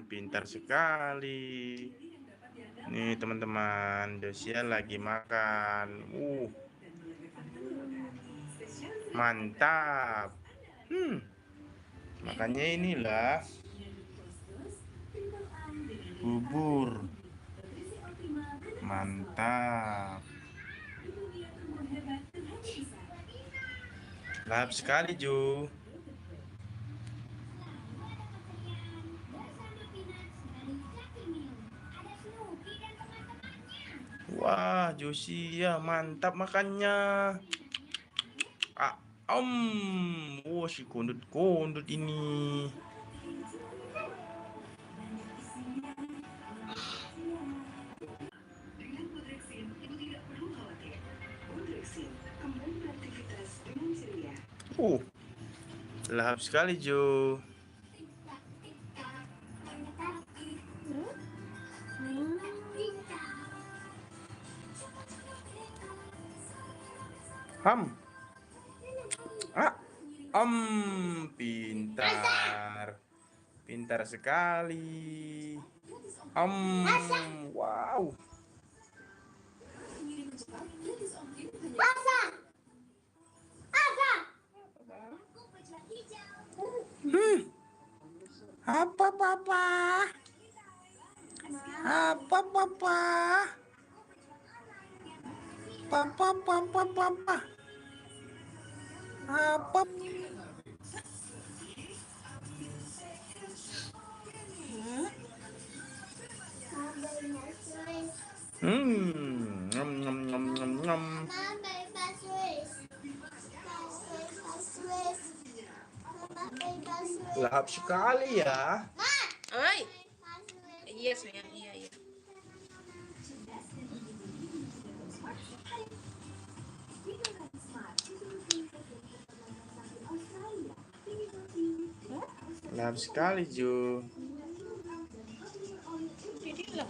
Pintar sekali. Nih teman-teman, Dosia lagi makan. Mantap. Makannya inilah bubur. Mantap. Lahap sekali, Ju. Wah, Josia mantap makannya. Wah, si kondut-kondut ini. Lahap sekali, Jo. Ham. Pintar. Pintar sekali. Wow. Apa papa? Apa papa? Papa papa papa. Apa? Nom nom nom nom nom. Lahap sekali ya. Oi. Iya sayang, iya. Lahap sekali, Jo. Jadi lah.